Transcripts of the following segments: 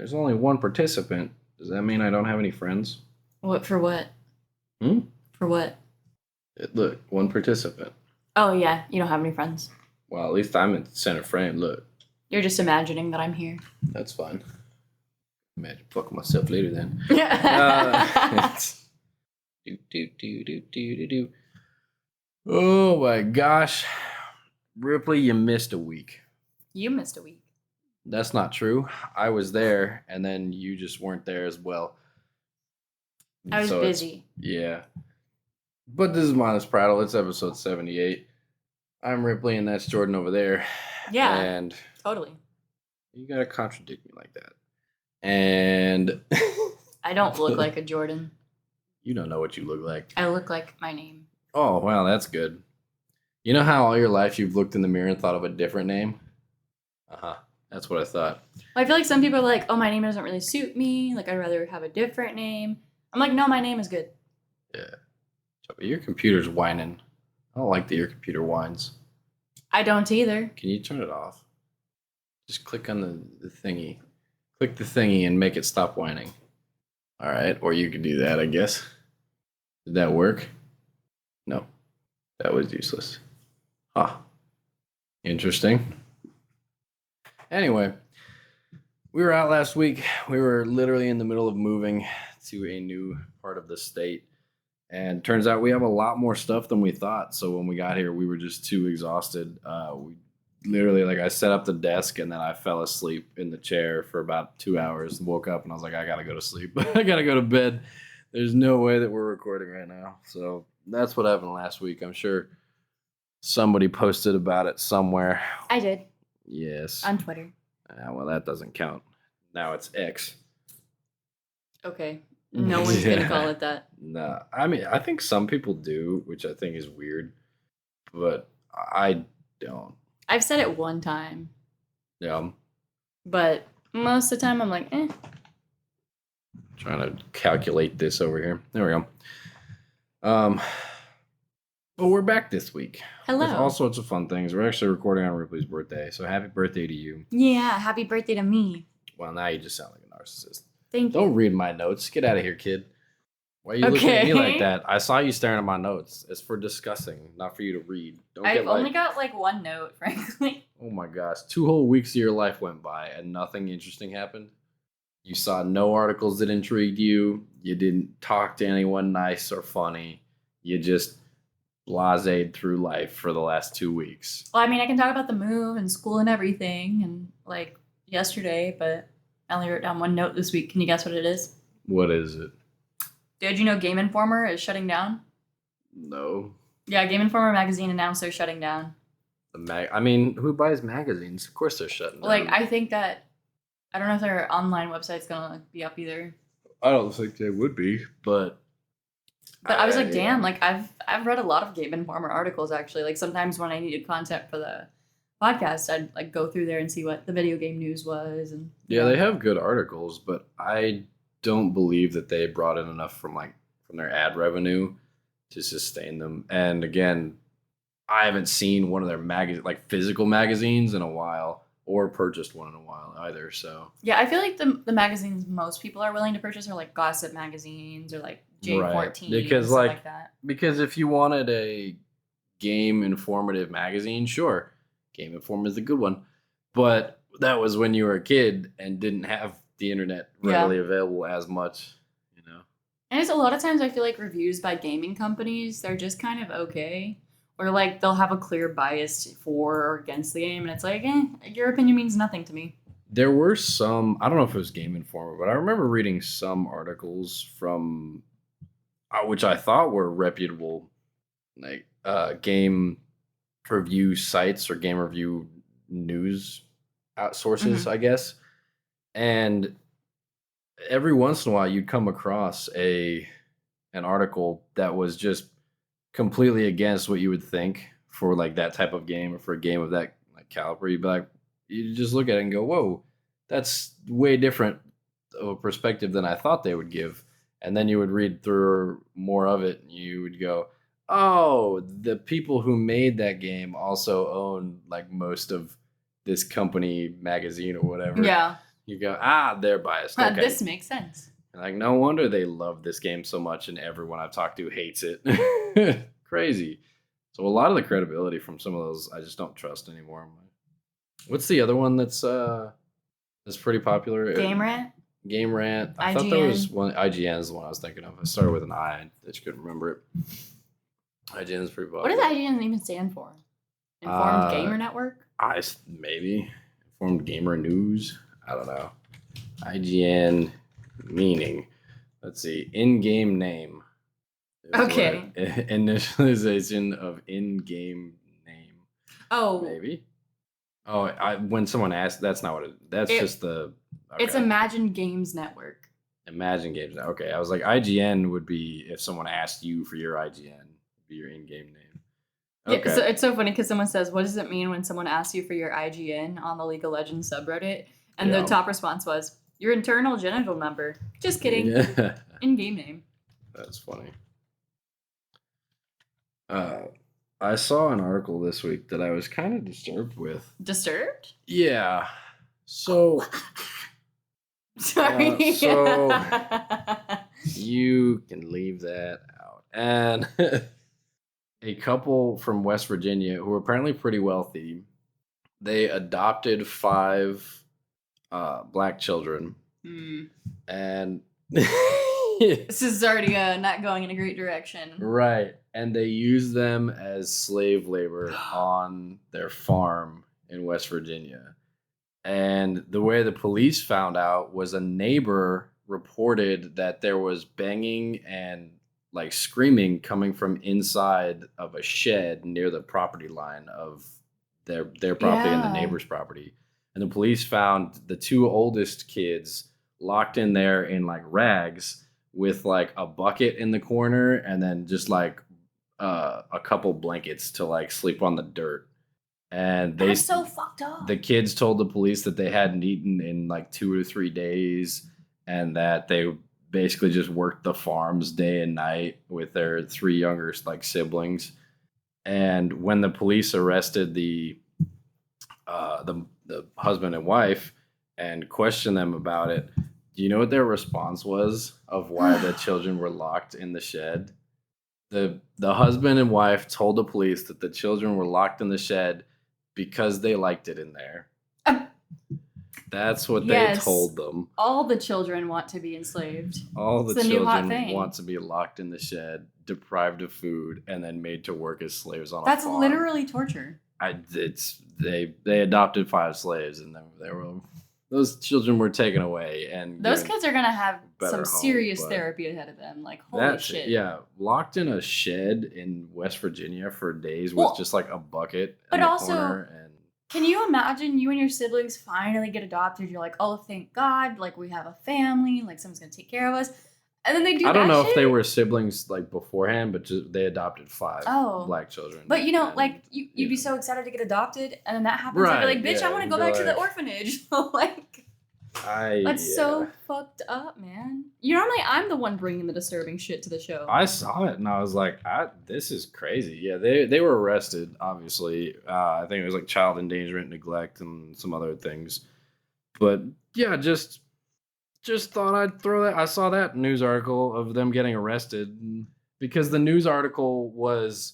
There's only one participant. Does that mean I don't have any friends? What for what? Hmm? For what? Look, one participant. Oh, yeah. You don't have any friends. Well, at least I'm in center frame. Look. You're just imagining that I'm here. That's fine. Imagine fucking myself later then. Do. Oh my gosh. Ripley, you missed a week. You missed a week. That's not true. I was there, and then you just weren't there as well. I was busy. Yeah. But this is Mindless Prattle. It's episode 78. I'm Ripley, and that's Jordan over there. Yeah. And totally. You gotta contradict me like that. And I don't look like a Jordan. You don't know what you look like. I look like my name. Oh, wow, that's good. You know how all your life you've looked in the mirror and thought of a different name? Uh-huh. That's what I thought. Well, I feel like some people are like, oh, my name doesn't really suit me. Like, I'd rather have a different name. I'm like, no, my name is good. Yeah. But your computer's whining. I don't like that your computer whines. I don't either. Can you turn it off? Just click on the thingy. Click the thingy and make it stop whining. All right. Or you could do that, I guess. Did that work? No. That was useless. Huh. Interesting. Anyway, we were out last week. We were literally in the middle of moving to a new part of the state. And turns out we have a lot more stuff than we thought. So when we got here, we were just too exhausted. We literally, like, I set up the desk and then I fell asleep in the chair for about 2 hours. Woke up and I was like, I gotta go to sleep. I gotta go to bed. There's no way that we're recording right now. So that's what happened last week. I'm sure somebody posted about it somewhere. I did. Yes. On Twitter. Well, that doesn't count. Now it's X. Okay. No one's going to call it that. No. I mean, I think some people do, which I think is weird. But I don't. I've said it one time. Yeah. But most of the time I'm like, eh. Trying to calculate this over here. There we go. Well, we're back this week. Hello. With all sorts of fun things. We're actually recording on Ripley's birthday, so happy birthday to you. Yeah, happy birthday to me. Well, now you just sound like a narcissist. Thank you. Don't read my notes. Get out of here, kid. Why are you looking at me like that? I saw you staring at my notes. It's for discussing, not for you to read. I've only got like one note, frankly. Oh my gosh. 2 whole weeks of your life went by and nothing interesting happened? You saw no articles that intrigued you. You didn't talk to anyone nice or funny. You just blased through life for the last 2 weeks. Well, I mean, I can talk about the move and school and everything and like yesterday, but I only wrote down one note this week. Can you guess what it is? What is it? Did you know Game Informer is shutting down? No. Yeah, Game Informer magazine announced they're shutting down. I mean, who buys magazines? Of course they're shutting down. Like, I think that, I don't know if their online website's gonna be up either. I don't think they would be, but I was like, damn, like I've read a lot of Game Informer articles actually. Like sometimes when I needed content for the podcast, I'd like go through there and see what the video game news was. And yeah, they have good articles, but I don't believe that they brought in enough from their ad revenue to sustain them. And again, I haven't seen one of their physical magazines in a while, or purchased one in a while either. So yeah, I feel like the magazines most people are willing to purchase are like gossip magazines or like J14 right. Because like that. Because if you wanted a game informative magazine, sure, Game Informer is a good one, but that was when you were a kid and didn't have the internet readily available as much, you know. And it's a lot of times I feel like reviews by gaming companies, they're just kind of okay. Or like they'll have a clear bias for or against the game, and it's like, your opinion means nothing to me. There were some, I don't know if it was Game Informer, but I remember reading some articles from, which I thought were reputable, like game review sites or game review news sources, I guess. And every once in a while, you'd come across an article that was just completely against what you would think for like that type of game, or for a game of that like caliber. You'd be like, you just look at it and go, whoa, that's way different of a perspective than I thought they would give. And then you would read through more of it and you would go, oh, the people who made that game also own like most of this company magazine or whatever. Yeah. You go, they're biased. Okay. This makes sense. Like, no wonder they love this game so much, and everyone I've talked to hates it. Crazy. So a lot of the credibility from some of those I just don't trust anymore. What's the other one that's pretty popular? Game Rant? Game Rant. I thought there was one. IGN is the one I was thinking of. I started with an I. I just couldn't remember it. IGN is pretty popular. What does IGN even stand for? Informed Gamer Network? Maybe. Informed Gamer News. I don't know. IGN meaning. Let's see. In-game name. Okay. Initialization of in-game name. Oh. Maybe. Oh, when someone asks, that's not what it. That's just the. Okay. It's Imagine Games Network. Imagine Games. Okay, I was like, IGN would be if someone asked you for your IGN, be your in-game name. Okay. Yeah, so it's so funny because someone says, "What does it mean when someone asks you for your IGN on the League of Legends subreddit?" And the top response was, "Your internal genital number." Just kidding. Yeah. In-game name. That's funny. I saw an article this week that I was kind of disturbed with. Disturbed? Yeah. So. Sorry. So you can leave that out. And a couple from West Virginia who are apparently pretty wealthy, they adopted 5 black children. And this is already not going in a great direction. Right. And they use them as slave labor on their farm in West Virginia. And the way the police found out was a neighbor reported that there was banging and like screaming coming from inside of a shed near the property line of their property and the neighbor's property. And the police found the 2 oldest kids locked in there in like rags with like a bucket in the corner and then just like a couple blankets to like sleep on the dirt. And that's so fucked up. The kids told the police that they hadn't eaten in like 2 or 3 days and that they basically just worked the farms day and night with their 3 younger like siblings. And when the police arrested the husband and wife and questioned them about it, do you know what their response was of why the children were locked in the shed? The husband and wife told the police that the children were locked in the shed because they liked it in there. That's what they told them. All the children want to be enslaved. All the children want to be locked in the shed, deprived of food, and then made to work as slaves on a farm. That's literally torture. They adopted 5 slaves, and then those children were taken away, and those kids are gonna have some serious therapy ahead of them. Like holy shit! Yeah, locked in a shed in West Virginia for days with just like a bucket in the corner. And can you imagine you and your siblings finally get adopted? You're like, oh, thank God! Like we have a family. Like someone's gonna take care of us. And then they do. I don't know if they were siblings like beforehand, but just they adopted 5 black children. But you know, like you'd be so excited to get adopted, and then that happens. Right, I'd be like, bitch, I want to go back to the orphanage. Like, that's so fucked up, man. Normally I'm the one bringing the disturbing shit to the show. I saw it and I was like, this is crazy. Yeah, they were arrested. Obviously, I think it was like child endangerment, neglect, and some other things. But yeah, just thought I'd throw that. I saw that news article of them getting arrested because the news article was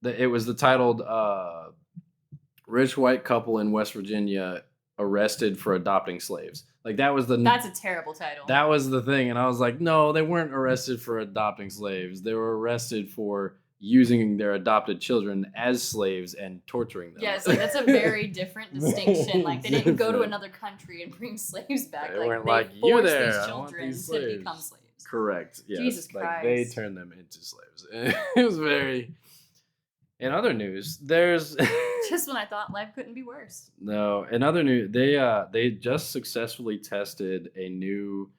the titled "Rich White Couple in West Virginia Arrested for Adopting Slaves." Like that's a terrible title. That was the thing, and I was like, no, they weren't arrested for adopting slaves. They were arrested for using their adopted children as slaves and torturing them. Yes, like that's a very different distinction. Like they didn't go to another country and bring slaves back. They weren't like they you forced there. these children to become slaves. Correct. Yes. Jesus Christ. Like they turned them into slaves. It was very. In other news, there's just when I thought life couldn't be worse. No, in other news, they just successfully tested a new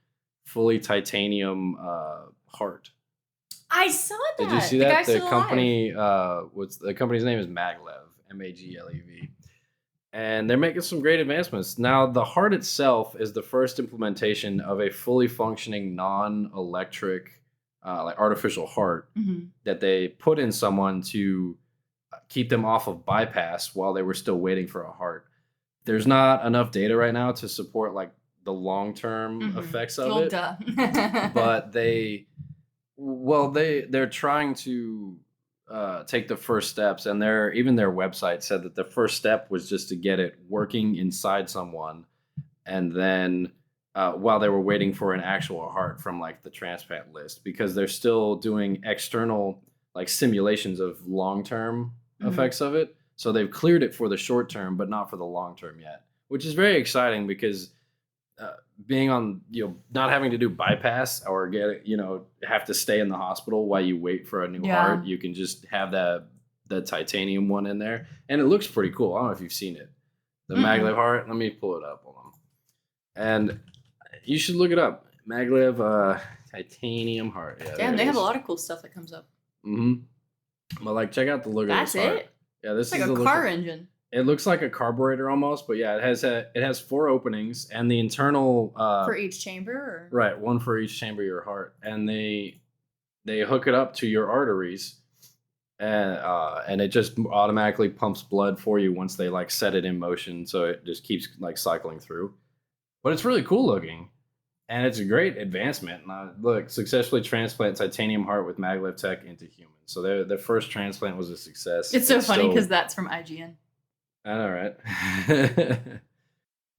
fully titanium heart. I saw that. Did you see that? The company the company's name is Maglev, Maglev. And they're making some great advancements. Now, the heart itself is the first implementation of a fully functioning non-electric like artificial heart that they put in someone to keep them off of bypass while they were still waiting for a heart. There's not enough data right now to support like the long-term effects of well, it. duh. But they're trying to take the first steps, and even their website said that the first step was just to get it working inside someone, and then while they were waiting for an actual heart from like the transplant list, because they're still doing external like simulations of long-term effects of it. So they've cleared it for the short term, but not for the long term yet, which is very exciting because being on, not having to do bypass or have to stay in the hospital while you wait for a new heart. You can just have the titanium one in there, and it looks pretty cool. I don't know if you've seen it, the maglev heart. Let me pull it up. Hold on, and you should look it up. Maglev titanium heart. Yeah, damn, they have a lot of cool stuff that comes up. But like, check out the look of this heart. That's it. Yeah, this is like a car engine. It looks like a carburetor almost, but yeah, it has 4 openings, and the internal for each chamber, or? Right, one for each chamber of your heart, and they hook it up to your arteries, and it just automatically pumps blood for you once they like set it in motion, so it just keeps like cycling through. But it's really cool looking, and it's a great advancement. Look, successfully transplant titanium heart with maglev tech into humans. So their first transplant was a success. It's so funny because that's from IGN. I know, right?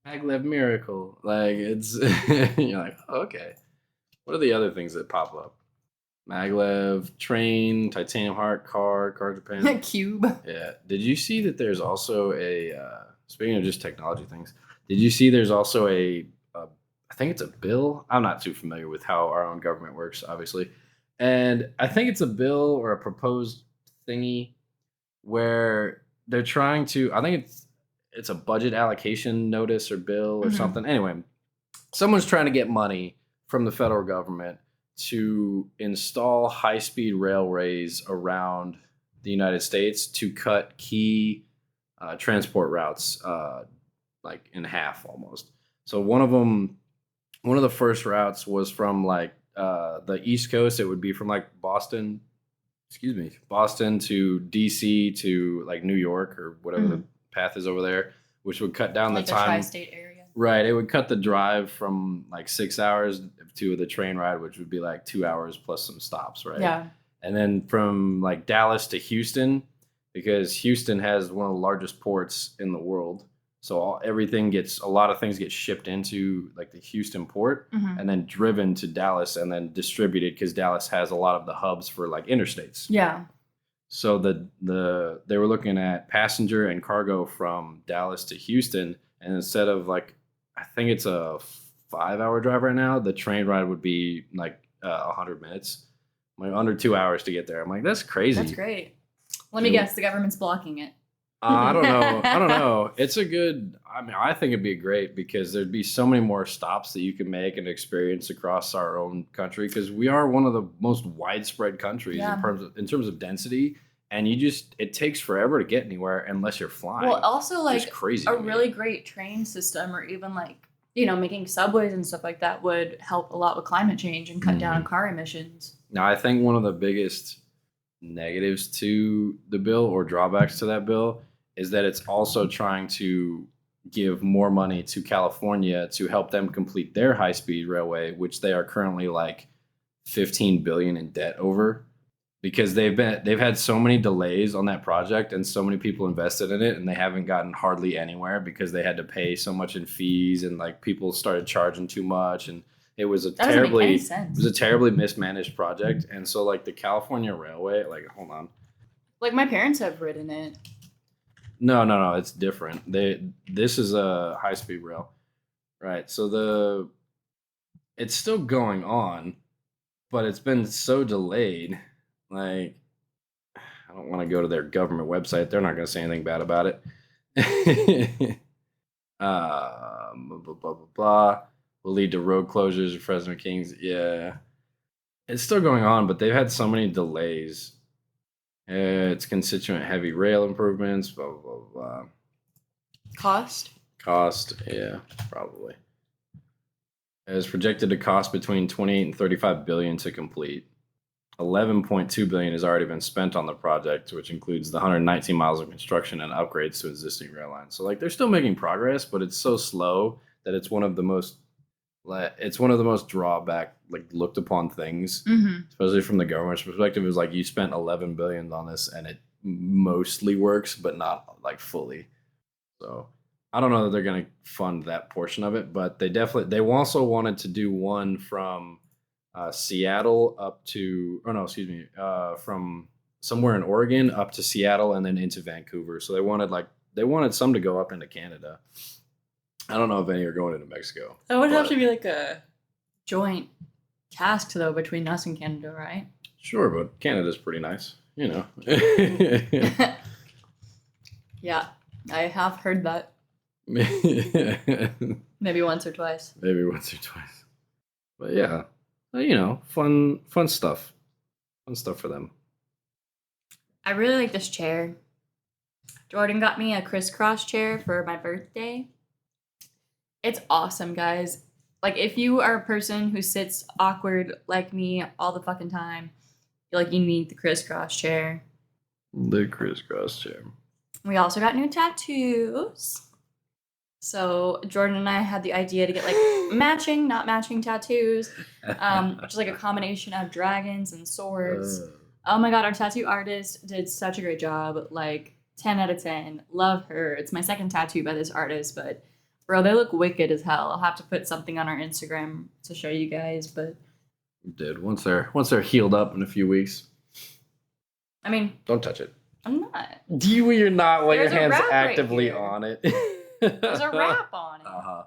Maglev miracle. Like, it's you're like, oh, okay. What are the other things that pop up? Maglev, train, titanium heart, car Japan. Cube. Yeah. Did you see that there's also speaking of just technology things, did you see there's also I think it's a bill. I'm not too familiar with how our own government works, obviously. And I think it's a bill or a proposed thingy where they're trying to, I think it's a budget allocation notice or bill or something. Anyway, someone's trying to get money from the federal government to install high-speed railways around the United States to cut key transport routes like in half almost. So one of the first routes was from like the East Coast. It would be from like Boston to DC to like New York or whatever the path is over there, which would cut down like the time. Tri-state area. Right. It would cut the drive from like 6 hours to the train ride, which would be like 2 hours plus some stops. Right. Yeah. And then from like Dallas to Houston, because Houston has one of the largest ports in the world. So a lot of things get shipped into like the Houston port and then driven to Dallas and then distributed, because Dallas has a lot of the hubs for like interstates. Yeah. So they were looking at passenger and cargo from Dallas to Houston, and instead of like, I think it's a 5-hour drive right now, the train ride would be like 100 minutes, like under 2 hours to get there. I'm like, that's crazy. That's great. Let me guess, the government's blocking it. I don't know. I think it'd be great because there'd be so many more stops that you can make and experience across our own country, because we are one of the most widespread countries in terms of density, and it takes forever to get anywhere unless you're flying. Well, also like crazy really great train system, or even like, making subways and stuff like that would help a lot with climate change and cut down on car emissions. Now, I think one of the biggest negatives to the bill, or drawbacks to that bill, is that it's also trying to give more money to California to help them complete their high-speed railway, which they are currently like $15 billion in debt over, because they've had so many delays on that project and so many people invested in it, and they haven't gotten hardly anywhere because they had to pay so much in fees, and like people started charging too much, and it was a terribly mismanaged project. And so like the California Railway, like, hold on. Like, my parents have ridden it. No, it's different. This is a high-speed rail. Right. So it's still going on, but it's been so delayed. Like, I don't want to go to their government website. They're not going to say anything bad about it. Blah, blah, blah, blah. Will lead to road closures of Fresno Kings. Yeah. It's still going on, but they've had so many delays. It's constituent heavy rail improvements, blah, blah, blah, blah. Cost, yeah, probably. It's projected to cost between 28 and 35 billion to complete. 11.2 billion has already been spent on the project, which includes the 119 miles of construction and upgrades to existing rail lines. So like, they're still making progress, but it's so slow that it's one of the most It's one of the most looked upon things, especially from the government's perspective. Is like you spent $11 billion on this, and it mostly works, but not like fully. So I don't know that they're going to fund that portion of it, but they also wanted to do one from Seattle up to, from somewhere in Oregon up to Seattle and then into Vancouver. So they wanted some to go up into Canada. I don't know if any are going into Mexico. That would have to be like a joint task though between us and Canada, right? Sure, but Canada's pretty nice, you know. Yeah, I have heard that. Maybe once or twice. But yeah, you know, fun stuff. Fun stuff for them. I really like this chair. Jordan got me a crisscross chair for my birthday. It's awesome, guys. Like, if you are a person who sits awkward like me all the fucking time, you need the crisscross chair. The crisscross chair. We also got new tattoos. So Jordan and I had the idea to get matching, not matching tattoos, which is like a combination of dragons and swords. Oh my god, our tattoo artist did such a great job. 10 out of 10. Love her. It's my second tattoo by this artist, but bro, they look wicked as hell. I'll have to put something on our Instagram to show you guys, but did once they're healed up in a few weeks. I mean, don't touch it. I'm not. You're not while your hand's actively right on it. There's a wrap on it. Uh-huh.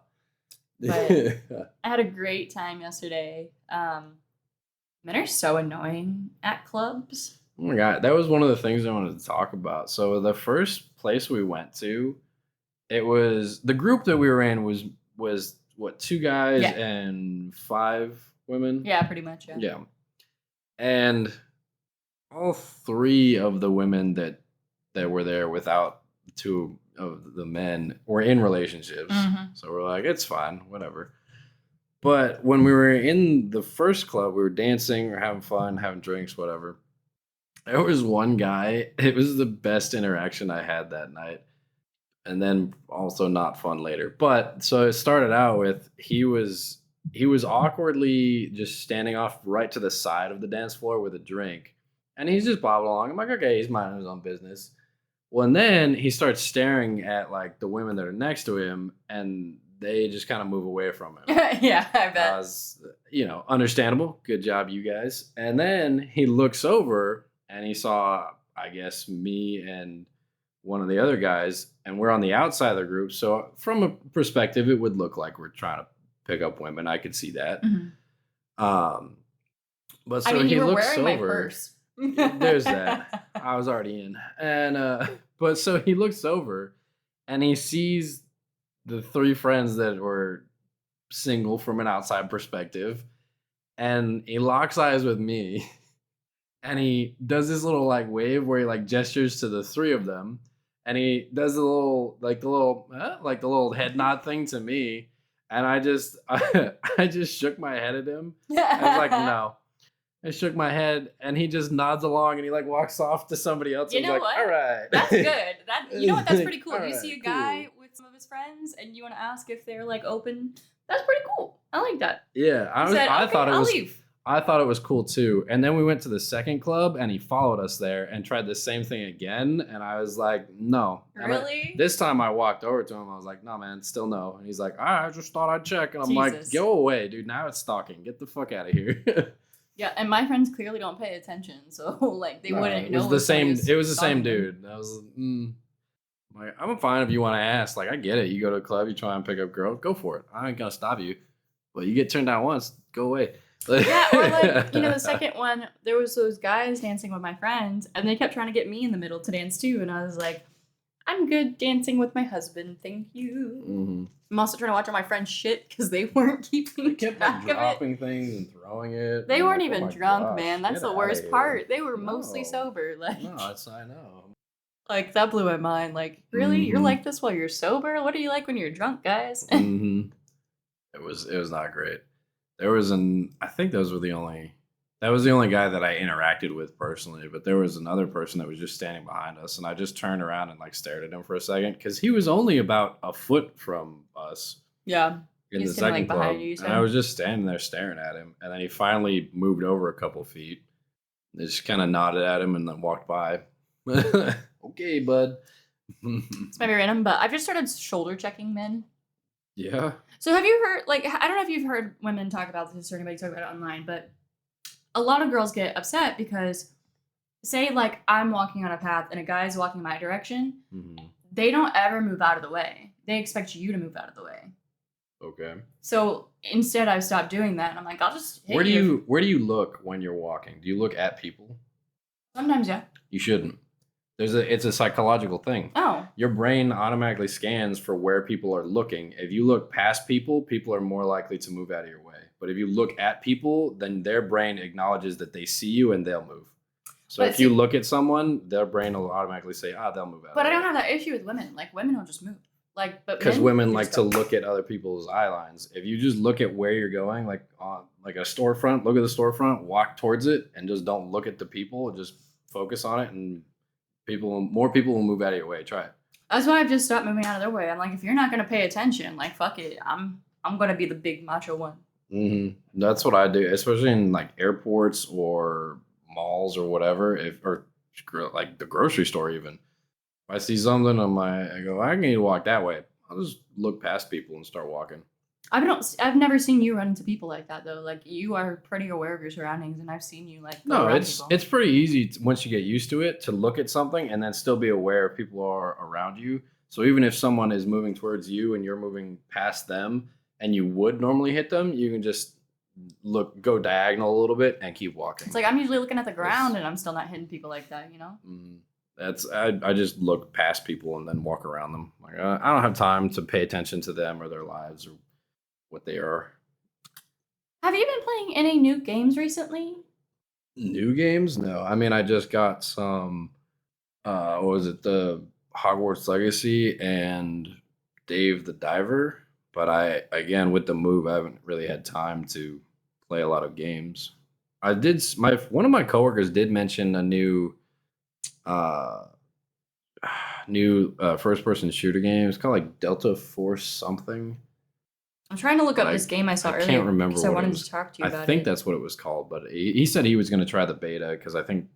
But I had a great time yesterday. Men are so annoying at clubs. Oh my god, that was one of the things I wanted to talk about. So the first place we went to, it was the group that we were in was what, 2 guys and 5 women? Yeah, pretty much, yeah. Yeah. And all 3 of the women that were there without 2 of the men were in relationships. So we're like, it's fine, whatever. But when we were in the first club, we were dancing, we were having fun, having drinks, whatever. There was one guy, it was the best interaction I had that night. And then also not fun later. But so it started out with he was awkwardly just standing off right to the side of the dance floor with a drink. And he's just bobbing along. I'm like, okay, he's minding his own business. Well, and then he starts staring at the women that are next to him, and they just kind of move away from him. Yeah, I bet. Understandable. Good job, you guys. And then he looks over and he saw, I guess, me and one of the other guys, and we're on the outside of the group. So from a perspective, it would look like we're trying to pick up women. I could see that. But so he looks over. My purse. There's that. I was already in. And but so he looks over and he sees the 3 friends that were single from an outside perspective, and he locks eyes with me. And he does this little wave where he gestures to the 3 of them, and he does the little head nod thing to me, and I just shook my head at him. I was like, no. I shook my head, and he just nods along, and he walks off to somebody else. You know what? All right, that's good. You know what? That's pretty cool. Right, you see a guy with some of his friends, and you want to ask if they're open. That's pretty cool. I like that. Yeah, I thought it was cool too. And then we went to the second club, and he followed us there and tried the same thing again. And I was like, no. Really? This time I walked over to him. I was like, no, man, still no. And he's like, all right, I just thought I'd check. And I'm like, go away, dude. Now it's stalking. Get the fuck out of here. Yeah, and my friends clearly don't pay attention, so they wouldn't know. It was the same dude. I was I'm fine if you want to ask. I get it. You go to a club, you try and pick up girls, go for it. I ain't gonna stop you. But you get turned down once, go away. Yeah, or the second one, there was those guys dancing with my friends, and they kept trying to get me in the middle to dance too, and I was like, I'm good dancing with my husband, thank you. I'm also trying to watch all my friends' shit because they weren't keeping track of it. Dropping things and throwing it. They weren't even drunk, man. That's the worst part. They were mostly sober. No, I know. That blew my mind. Really? You're like this while you're sober? What are you like when you're drunk, guys? It was not great. There was I think that was the only guy that I interacted with personally, but there was another person that was just standing behind us, and I just turned around and stared at him for a second because he was only about a foot from us. Yeah. in the second club. And I was just standing there staring at him. And then he finally moved over a couple feet. They just kind of nodded at him and then walked by. Okay, bud. It's maybe random, but I've just started shoulder checking men. Yeah. So have you heard, like, I don't know if you've heard women talk about this or anybody talk about it online, but a lot of girls get upset because, say, like, I'm walking on a path and a guy's walking my direction, they don't ever move out of the way. They expect you to move out of the way. Okay. So instead, I've stopped doing that, and I'm like, I'll just hit Where do you look when you're walking? Do you look at people? Sometimes, yeah. You shouldn't. It's a psychological thing. Oh. Your brain automatically scans for where people are looking. If you look past people, people are more likely to move out of your way. But if you look at people, then their brain acknowledges that they see you and they'll move. So if you look at someone, their brain will automatically say, they'll move out. But I don't have that issue with women. Like, women will just move. Like, but because women like to look at other people's eye lines. If you just look at where you're going, like on like a storefront, look at the storefront, walk towards it, and just don't look at the people. Just focus on it, and more people will move out of your way. Try it. That's why I've just stopped moving out of their way. I'm like, if you're not gonna pay attention, like, fuck it, I'm gonna be the big macho one. That's what I do, especially in like airports or malls or whatever. Or like the grocery store even. If I see something, I go, I need to walk that way. I'll just look past people and start walking. I've never seen you run into people like that though. Like, you are pretty aware of your surroundings, and I've seen you like. No, it's pretty easy once you get used to it to look at something and then still be aware if people are around you. So even if someone is moving towards you and you're moving past them, and you would normally hit them, you can just go diagonal a little bit and keep walking. It's like I'm usually looking at the ground, and I'm still not hitting people like that, you know. I just look past people and then walk around them. Like I don't have time to pay attention to them or their lives or what they are. Have you been playing any new games recently? New games? No. I mean, I just got some. What was it? The Hogwarts Legacy and Dave the Diver. But again, with the move, I haven't really had time to play a lot of games. One of my coworkers did mention a new first-person shooter game. It's called like Delta Force something. I'm trying to look up this game I saw earlier. I can't remember what I wanted to talk to you about it. I think that's what it was called, but he said he was going to try the beta because I think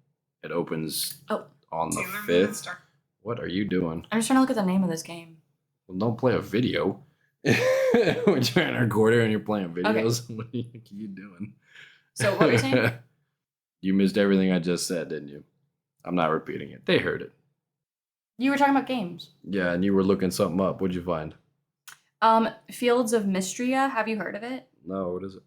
it opens on the 5th. What are you doing? I'm just trying to look at the name of this game. Well, don't play a video. We're trying to record it and you're playing videos. Okay. What are you doing? So what were you saying? You missed everything I just said, didn't you? I'm not repeating it. They heard it. You were talking about games. Yeah, and you were looking something up. What'd you find? Fields of Mystria. Have you heard of it? No, what is it?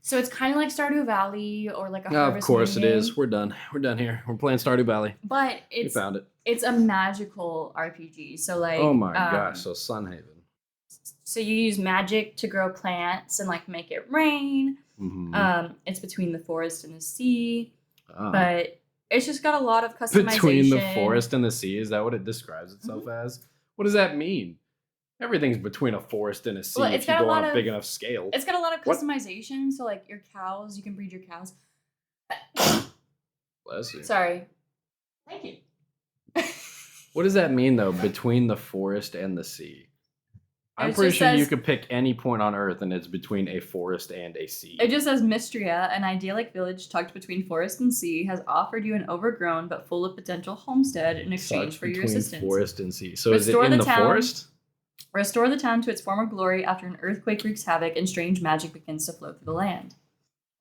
So it's kind of like Stardew Valley or like a Harvest Of course Moon it game. Is. We're done. We're done here. We're playing Stardew Valley. But we found it. It's a magical RPG. So like. Oh my gosh! So Sunhaven. So you use magic to grow plants and like make it rain. Mm-hmm. It's between the forest and the sea, but it's just got a lot of customization. Between the forest and the sea, is that what it describes itself as? What does that mean? Everything's between a forest and a sea if you go on a big enough scale. It's got a lot of customization. So like your cows, you can breed your cows. Bless you. Sorry. Thank you. What does that mean though? Between the forest and the sea. I'm pretty sure you could pick any point on Earth and it's between a forest and a sea. It just says Mystria, an idyllic village tucked between forest and sea, has offered you an overgrown but full of potential homestead in exchange for your assistance. Between forest and sea. So is it in the forest? Restore the town to its former glory after an earthquake wreaks havoc and strange magic begins to flow through the land.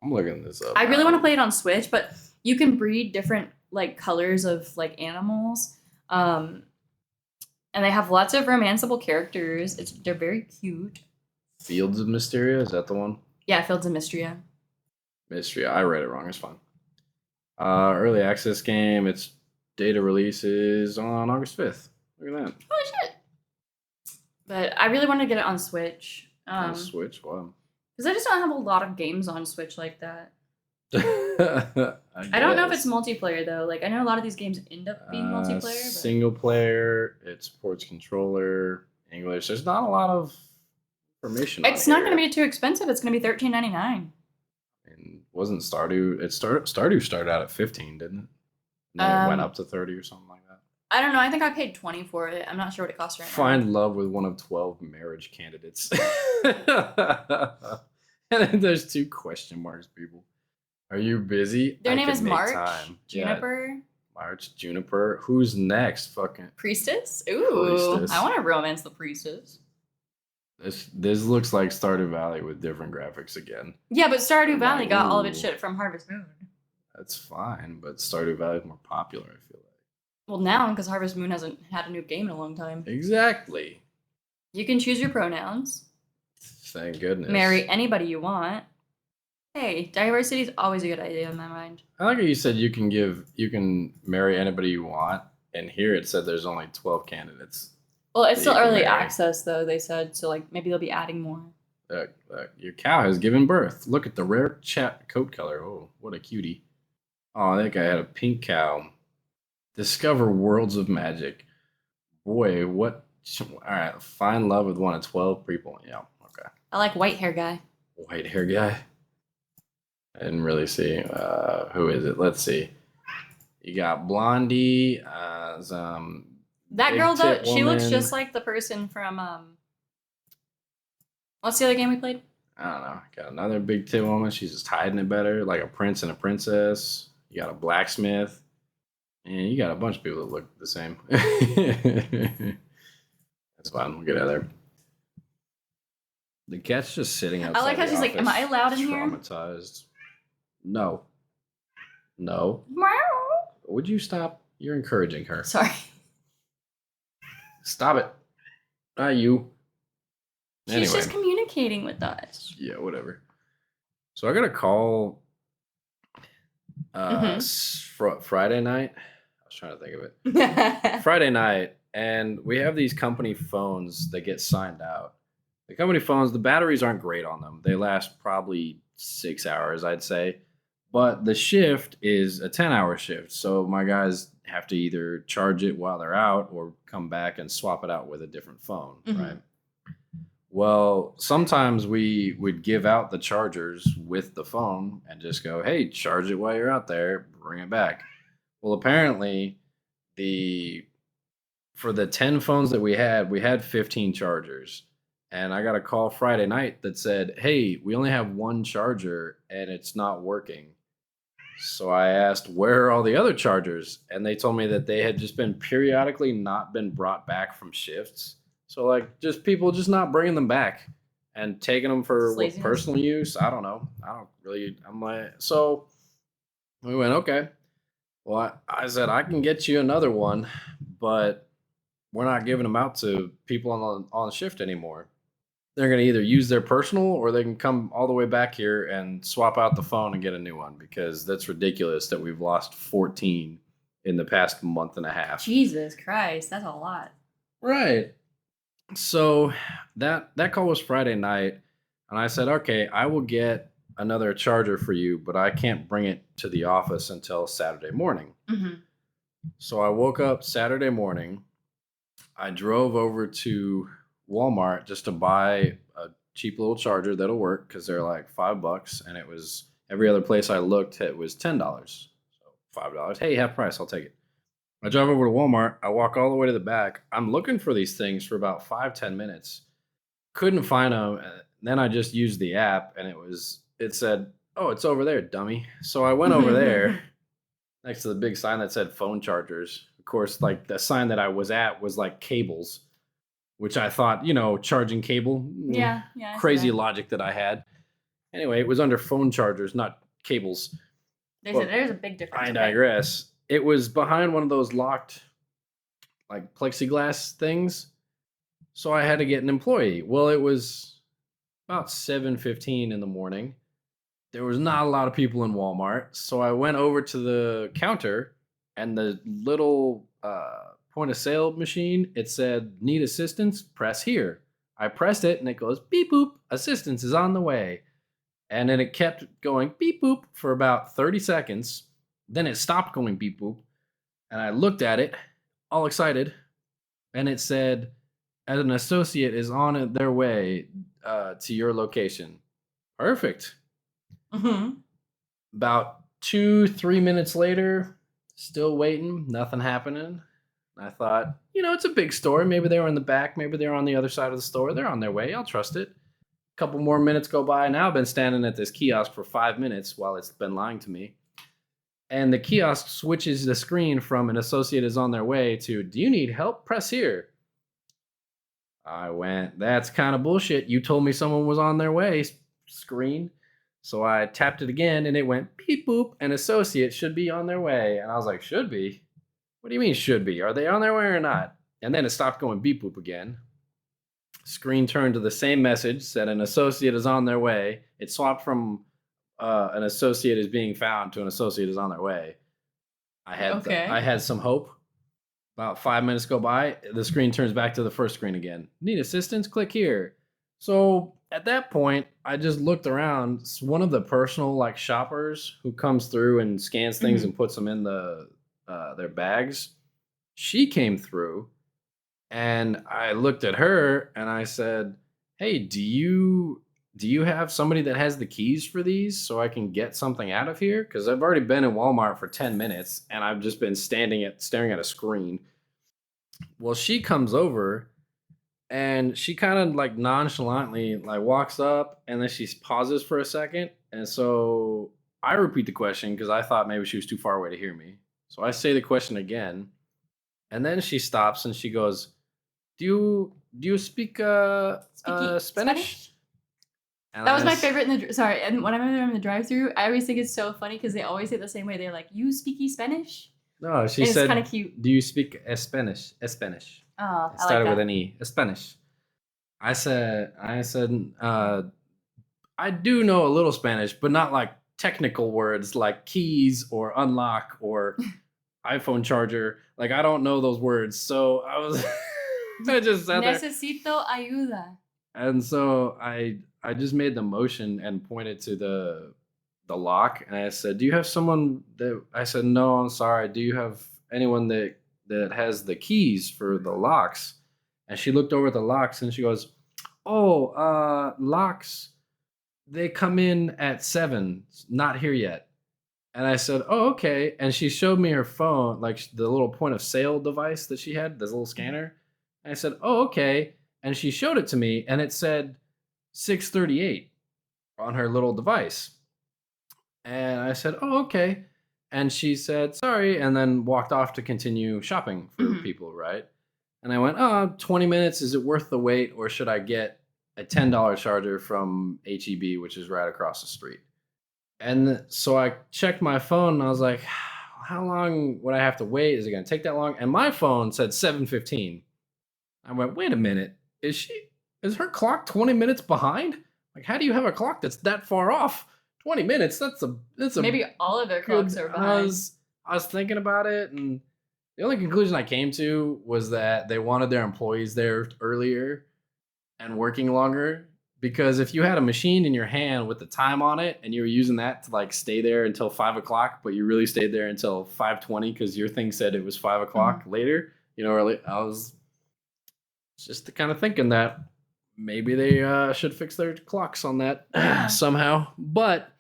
I'm looking this up. I really want to play it on Switch, but you can breed different like colors of like animals. And they have lots of romanceable characters. They're very cute. Fields of Mysteria? Is that the one? Yeah, Fields of Mystria. Mystria. I read it wrong. It's fine. Early access game. Its data release is on August 5th. Look at that. Holy shit. But I really want to get it on Switch. On Switch? Wow. Because I just don't have a lot of games on Switch like that. I don't know if it's multiplayer though. Like I know a lot of these games end up being multiplayer. But... Single player. It supports controller, English. There's not a lot of information. It's not going to be too expensive. It's going to be $13.99. And wasn't Stardew? Stardew started out at $15, didn't it? And then it went up to $30 or something like that. I don't know. I think I paid 20 for it. I'm not sure what it costs right now. Find love with one of 12 marriage candidates. And then there's 2 question marks, people. Are you busy? Their name is March. Juniper. Yeah. March, Juniper. Who's next? Fucking Priestess? Ooh. Priestess. I want to romance the priestess. This looks like Stardew Valley with different graphics again. Yeah, but Stardew Valley got all of its shit from Harvest Moon. That's fine, but Stardew Valley is more popular, I feel like. Well, now, because Harvest Moon hasn't had a new game in a long time. Exactly. You can choose your pronouns. Thank goodness. Marry anybody you want. Hey, diversity is always a good idea in my mind. I like how you said you can marry anybody you want, and here it said there's only 12 candidates. Well, it's still early access, though, they said, so like maybe they'll be adding more. Look, your cow has given birth. Look at the rare coat color. Oh, what a cutie. Oh, that guy had a pink cow. Discover worlds of magic. Boy, what... All right, find love with one of 12 people. Yeah, okay. I like white hair guy. White hair guy? I didn't really see. Who is it? Let's see. You got Blondie. That girl, though, she looks just like the person from... What's the other game we played? I don't know. Got another big tit woman. She's just hiding it better, like a prince and a princess. You got a blacksmith. And you got a bunch of people that look the same. That's fine. We'll get out of there. The cat's just sitting outside. I like how she's like, am I allowed in here? Traumatized. No. No. Would you stop? You're encouraging her. Sorry. Stop it. Not you. She's just communicating with us. Yeah, whatever. So I got a call Friday night. I was trying to think of it. Friday night, and we have these company phones that get signed out. The company phones, the batteries aren't great on them. They last probably 6 hours, I'd say. But the shift is a 10-hour shift. So my guys have to either charge it while they're out or come back and swap it out with a different phone, right? Well, sometimes we would give out the chargers with the phone and just go, hey, charge it while you're out there, bring it back. Well, apparently, for the 10 phones that we had 15 chargers. And I got a call Friday night that said, hey, we only have one charger and it's not working. So I asked, where are all the other chargers? And they told me that they had just been periodically not been brought back from shifts. So like just people just not bringing them back and taking them for personal use. I don't know. I'm like, so we went, okay. Well, I said, I can get you another one, but we're not giving them out to people on shift anymore. They're going to either use their personal or they can come all the way back here and swap out the phone and get a new one, because that's ridiculous that we've lost 14 in the past month and a half. Jesus Christ, that's a lot. Right. So that call was Friday night, and I said, okay, I will get another charger for you, but I can't bring it to the office until Saturday morning. So I woke up Saturday morning. I drove over to Walmart just to buy a cheap little charger that'll work, because they're like $5, and it was every other place I looked, it was $10. So $5. Hey, half price, I'll take it. I drive over to Walmart. I walk all the way to the back. I'm looking for these things for about 5-10 minutes. Couldn't find them. Then I just used the app, and it said, oh, it's over there, dummy. So I went over there next to the big sign that said phone chargers. Of course, like the sign that I was at was like cables, which I thought, charging cable. Yeah. Crazy logic that I had. Anyway, it was under phone chargers, not cables. There's a big difference. I digress. It was behind one of those locked, like, plexiglass things. So I had to get an employee. Well, it was about 7:15 in the morning. There was not a lot of people in Walmart. So I went over to the counter, and the little point of sale machine, it said, need assistance? Press here. I pressed it, and it goes, beep boop, assistance is on the way. And then it kept going beep boop for about 30 seconds. Then it stopped going beep boop. And I looked at it, all excited, and it said, as an associate is on their way to your location. Perfect. About 2-3 minutes later, still waiting, nothing happening. I thought, it's a big store. Maybe they were in the back. Maybe they're on the other side of the store. They're on their way. I'll trust it. A couple more minutes go by. Now I've been standing at this kiosk for 5 minutes while it's been lying to me. And the kiosk switches the screen from an associate is on their way to, do you need help? Press here. I went, that's kind of bullshit. You told me someone was on their way, screen. So I tapped it again and it went beep boop. An associate should be on their way. And I was like, should be? What do you mean should be? Are they on their way or not? And then it stopped going beep boop again. Screen turned to the same message, said an associate is on their way. It swapped from an associate is being found to an associate is on their way. I had some hope. About 5 minutes go by, the screen turns back to the first screen again. Need assistance? Click here. So at that point, I just looked around. One of the personal shoppers who comes through and scans things and puts them in their bags, she came through, and I looked at her and I said, "Hey, do you have somebody that has the keys for these so I can get something out of here? Because I've already been in Walmart for 10 minutes and I've just been staring at a screen." Well, she comes over and she kind of nonchalantly walks up and then she pauses for a second. And so I repeat the question because I thought maybe she was too far away to hear me. So I say the question again. And then she stops and she goes, Do you speak Spanish? And that was my favorite and when I'm in the drive-thru, I always think it's so funny because they always say the same way. They're like, "You speaky Spanish?" No, she said, it's kind of cute. Do you speak Spanish? Spanish. Oh, it started with an E. Spanish. I said, I do know a little Spanish, but not like technical words like keys or unlock or iPhone charger. Like, I don't know those words. So I was, I just sat there. Necesito ayuda. And so I just made the motion and pointed to the lock, and I said, "Do you have someone that?" I said, "No, I'm sorry. Do you have anyone that has the keys for the locks?" And she looked over at the locks and she goes, "Oh, locks. They come in at 7. Not here yet." And I said, "Oh, okay." And she showed me her phone, like the little point of sale device that she had, this little scanner. And I said, "Oh, okay." And she showed it to me, and it said 6:38 on her little device. And I said, "Oh, okay." And she said, "Sorry," and then walked off to continue shopping for people, right? And I went, 20 minutes, is it worth the wait, or should I get a $10 charger from HEB, which is right across the street? And so I checked my phone, and I was like, how long would I have to wait? Is it going to take that long? And my phone said 7:15. I went, wait a minute. Is her clock 20 minutes behind? Like, how do you have a clock that's that far off? 20 minutes, that's a maybe all of their clocks are behind. I was thinking about it, and the only conclusion I came to was that they wanted their employees there earlier and working longer, because if you had a machine in your hand with the time on it and you were using that to stay there until 5 o'clock, but you really stayed there until 5:20 because your thing said it was 5 o'clock later, early, I was just the kind of thinking that maybe they should fix their clocks on that somehow. But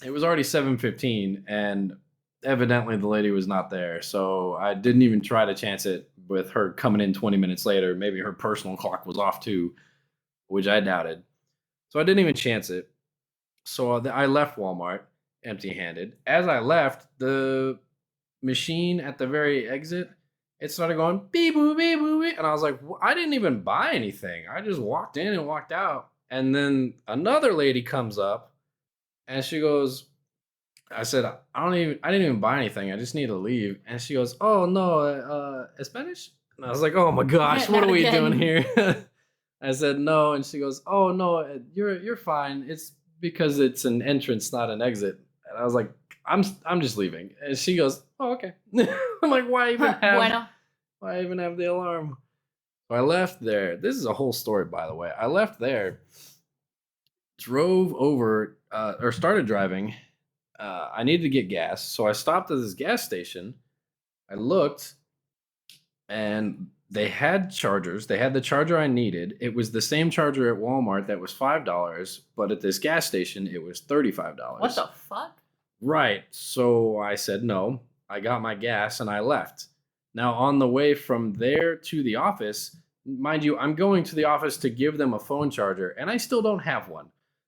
it was already 7:15, and evidently the lady was not there. So I didn't even try to chance it with her coming in 20 minutes later. Maybe her personal clock was off too, which I doubted. So I didn't even chance it. So I left Walmart empty-handed. As I left, the machine at the very exit, it started going beep boop beep boop beep, and I was like, I didn't even buy anything. I just walked in and walked out. And then another lady comes up, and she goes, I said, I didn't even buy anything. I just need to leave. And she goes, "Oh no, Spanish?" And I was like, "Oh my gosh, what are we doing here?" I said, "No," and she goes, "Oh no, you're fine. It's because it's an entrance, not an exit." And I was like, I'm just leaving. And she goes, "Oh, okay." I'm like, why even have the alarm? So I left there. This is a whole story, by the way. I left there, drove over, or started driving. I needed to get gas, so I stopped at this gas station. I looked, and they had chargers. They had the charger I needed. It was the same charger at Walmart that was $5, but at this gas station, it was $35. What the fuck? Right. So I said no. I got my gas and I left. Now, on the way from there to the office, mind you, I'm going to the office to give them a phone charger, and I still don't have one.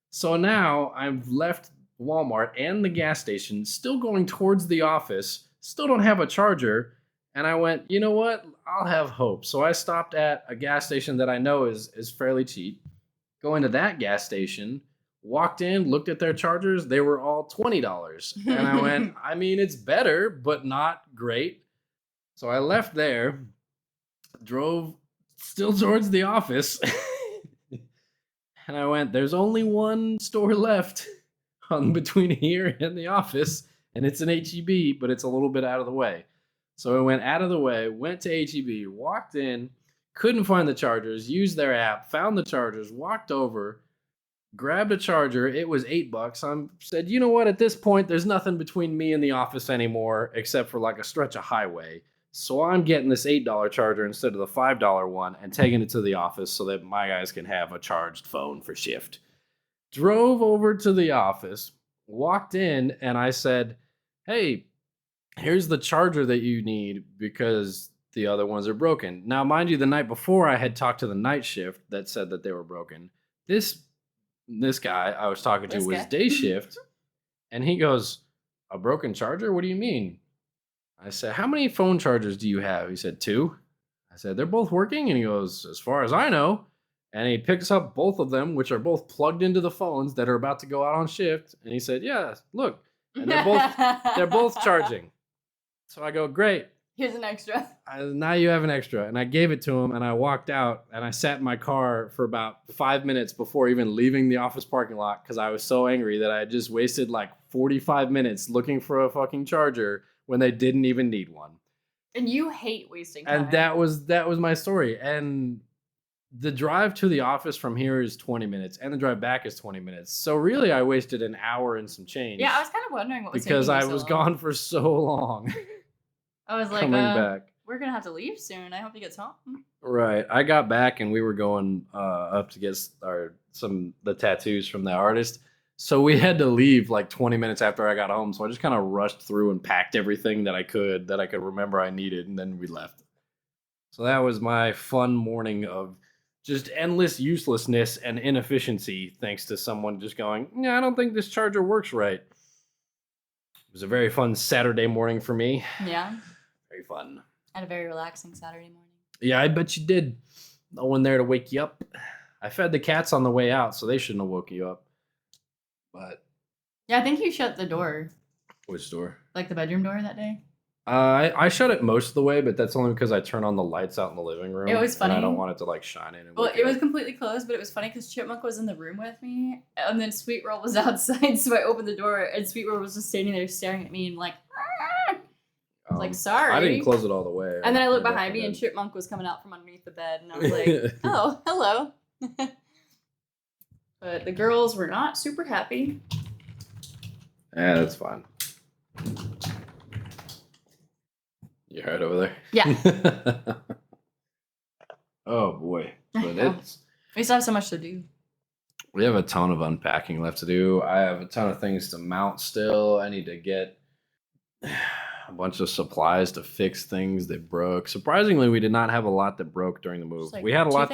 So now I've left Walmart and the gas station, still going towards the office, still don't have a charger. And I went, you know what? I'll have hope. So I stopped at a gas station that I know is fairly cheap. Go into that gas station, walked in, looked at their chargers. They were all $20. And I went, I mean, it's better, but not great. So I left there, drove still towards the office. And I went, there's only one store left between here and the office. And it's an HEB, but it's a little bit out of the way. So I went out of the way, went to HEB, walked in, couldn't find the chargers, used their app, found the chargers, walked over, grabbed a charger. It was $8. I said, you know what? At this point, there's nothing between me and the office anymore except for like a stretch of highway. So I'm getting this $8 charger instead of the $5 one and taking it to the office so that my guys can have a charged phone for shift. Drove over to the office, walked in, and I said, hey, here's the charger that you need because the other ones are broken. Now, mind you, the night before I had talked to the night shift that said that they were broken. This guy I was talking to was day shift, and he goes, a broken charger? What do you mean? I said, how many phone chargers do you have? He said, 2. I said, they're both working? And he goes, as far as I know. And he picks up both of them, which are both plugged into the phones that are about to go out on shift. And he said, yeah, look. And they're both charging. So I go, great. Here's an extra. Now you have an extra. And I gave it to him, and I walked out, and I sat in my car for about 5 minutes before even leaving the office parking lot because I was so angry that I had just wasted like 45 minutes looking for a fucking charger when they didn't even need one. And you hate wasting time. And that was my story. And the drive to the office from here is 20 minutes, and the drive back is 20 minutes. So really, I wasted an hour and some change. Yeah, I was kind of wondering what was because I was gone for so long. I was like, back. We're gonna have to leave soon. I hope he gets home. Right. I got back, and we were going up to get the tattoos from the artist. So we had to leave like 20 minutes after I got home. So I just kind of rushed through and packed everything that I could remember I needed, and then we left. So that was my fun morning of just endless uselessness and inefficiency, thanks to someone just going, yeah, I don't think this charger works right. It was a very fun Saturday morning for me. Yeah. Very fun. I had a very relaxing Saturday morning. Yeah, I bet you did. No one there to wake you up. I fed the cats on the way out, so they shouldn't have woke you up. But yeah, I think you shut the door. Which door? Like the bedroom door that day? I shut it most of the way, but that's only because I turn on the lights out in the living room. It was funny. And I don't want it to like shine in. Well, it was completely closed, but it was funny because Chipmunk was in the room with me, and then Sweet Roll was outside, so I opened the door, and Sweet Roll was just standing there staring at me and like, like, sorry. I didn't close it all the way. And then I looked behind me, and Chipmunk was coming out from underneath the bed, and I was like, oh, hello. But the girls were not super happy. Yeah, that's fine. You heard over there? Yeah. Oh boy. But we still have so much to do. We have a ton of unpacking left to do. I have a ton of things to mount still. I need to get a bunch of supplies to fix things that broke. Surprisingly, we did not have a lot that broke during the move. Like we had a lot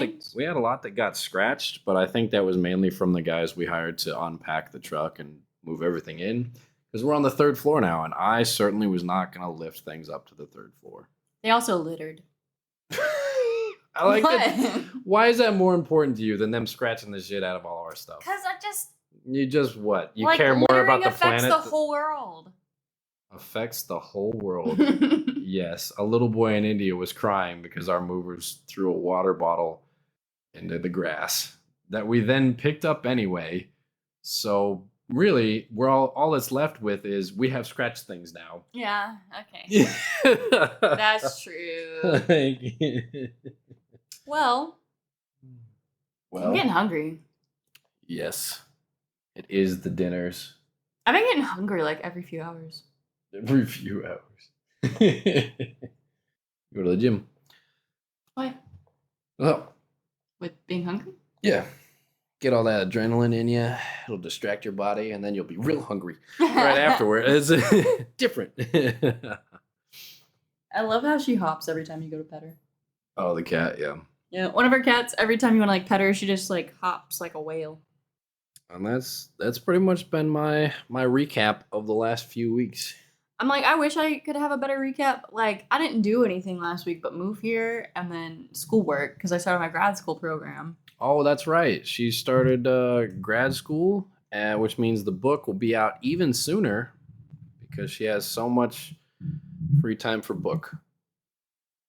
that got scratched, but I think that was mainly from the guys we hired to unpack the truck and move everything in. Because we're on the 3rd floor now, and I certainly was not going to lift things up to the 3rd floor. They also littered. I like that. Why is that more important to you than them scratching the shit out of all our stuff? Because You just what? You like, care more about the planet? Affects the whole world. Affects the whole world. Yes. A little boy in India was crying because our movers threw a water bottle into the grass that we then picked up anyway. So really, we're all that's left with is we have scratched things now. Yeah, okay. That's true. Well, I'm getting hungry. Yes. It is the dinners. I've been getting hungry like every few hours. Every few hours. Go to the gym. Why? Oh. With being hungry? Yeah. Get all that adrenaline in you. It'll distract your body, and then you'll be real hungry right afterward. It's different. I love how she hops every time you go to pet her. Oh, the cat, yeah. Yeah, one of our cats, every time you want to like pet her, she just like hops like a whale. And that's pretty much been my recap of the last few weeks. I'm like, I wish I could have a better recap. Like, I didn't do anything last week but move here and then schoolwork because I started my grad school program. Oh, that's right. She started grad school, which means the book will be out even sooner because she has so much free time for book.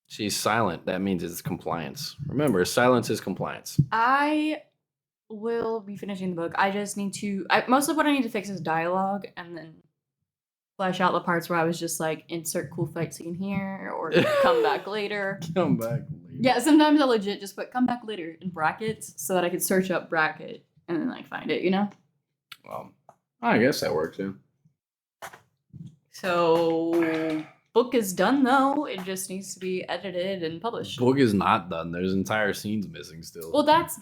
She's silent. That means it's compliance. Remember, silence is compliance. I will be finishing the book. I just need to. Most of what I need to fix is dialogue, and then flesh out the parts where I was just like, insert cool fight scene here, or come back later. Come back later. Yeah, sometimes I'll legit just put come back later in brackets so that I could search up bracket and then like find it, you know? Well, I guess that works, yeah. So book is done though. It just needs to be edited and published. Book is not done. There's entire scenes missing still. Well, that's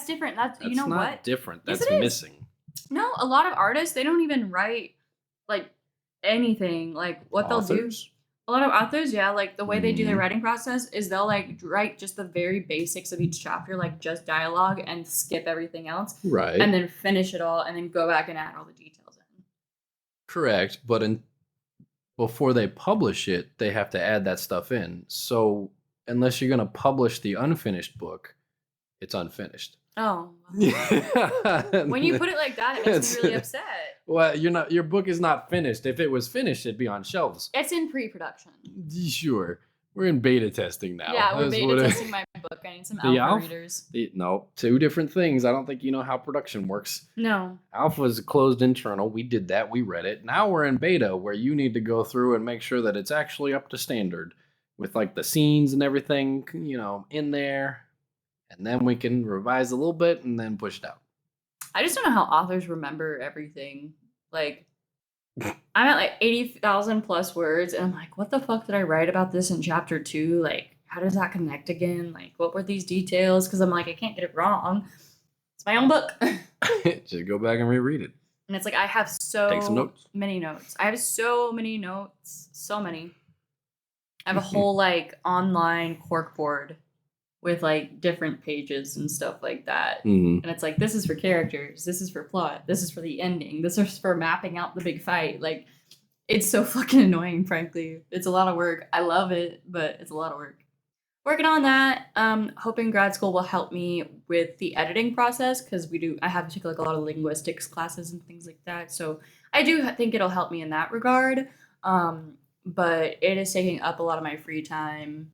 different. That's you know not what? Different. Yes, That's missing. No, a lot of artists they don't even write like anything. Like what they'll do. A lot of authors, yeah, like the way they do their writing process is they'll like write just the very basics of each chapter, like just dialogue and skip everything else. Right. And then finish it all and then go back and add all the details in. Correct. But before they publish it, they have to add that stuff in. So unless you're going to publish the unfinished book, it's unfinished. Oh. When you put it like that, it makes me really upset. Well, your book is not finished. If it was finished, it'd be on shelves. It's in pre-production. Sure. We're in beta testing now. Yeah, we're beta testing my book. I need some alpha readers. No, two different things. I don't think you know how production works. No. Alpha is a closed internal. We did that. We read it. Now we're in beta where you need to go through and make sure that it's actually up to standard with like the scenes and everything, in there. And then we can revise a little bit and then push it out. I just don't know how authors remember everything. Like, I'm at like 80,000 plus words, and I'm like, what the fuck did I write about this in chapter 2? Like, how does that connect again? Like, what were these details? Because I'm like, I can't get it wrong. It's my own book. Just go back and reread it. And it's like, I have Take some notes. many notes. I have so many notes. So many. I have a whole like online corkboard with like different pages and stuff like that. Mm-hmm. And it's like, this is for characters, this is for plot, this is for the ending, this is for mapping out the big fight. Like, it's so fucking annoying, frankly. It's a lot of work. I love it, but it's a lot of work. Working on that. Hoping grad school will help me with the editing process because I have to take like a lot of linguistics classes and things like that. So I do think it'll help me in that regard. But it is taking up a lot of my free time.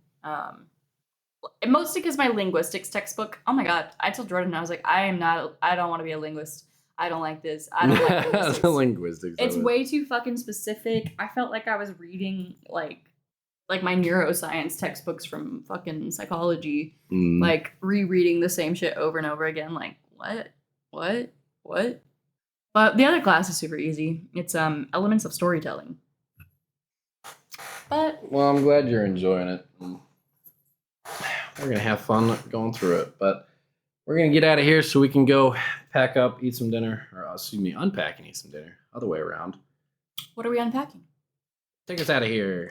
Mostly because my linguistics textbook, oh my god, I told Jordan, I was like, I don't want to be a linguist. I don't like this. I don't like linguistics. The linguistics. It's way too fucking specific. I felt like I was reading like my neuroscience textbooks from fucking psychology, like rereading the same shit over and over again. Like, what? But the other class is super easy. It's elements of storytelling. But well, I'm glad you're enjoying it. We're going to have fun going through it, but we're going to get out of here so we can go pack up, eat some dinner, or unpack and eat some dinner. Other way around. What are we unpacking? Take us out of here.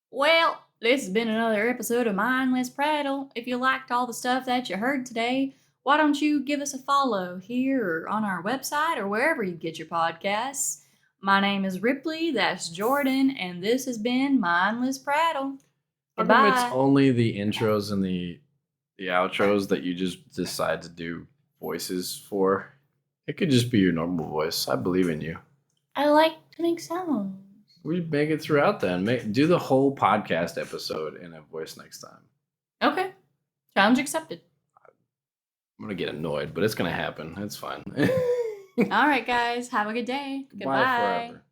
Well, this has been another episode of Mindless Prattle. If you liked all the stuff that you heard today, why don't you give us a follow here or on our website or wherever you get your podcasts. My name is Ripley, that's Jordan, and this has been Mindless Prattle. Goodbye. It's only the intros and the outros that you just decide to do voices for. It could just be your normal voice. I believe in you. I like to make sounds. We make it throughout then. Do the whole podcast episode in a voice next time. Okay. Challenge accepted. I'm going to get annoyed, but it's going to happen. It's fine. All right, guys. Have a good day. Goodbye. Forever.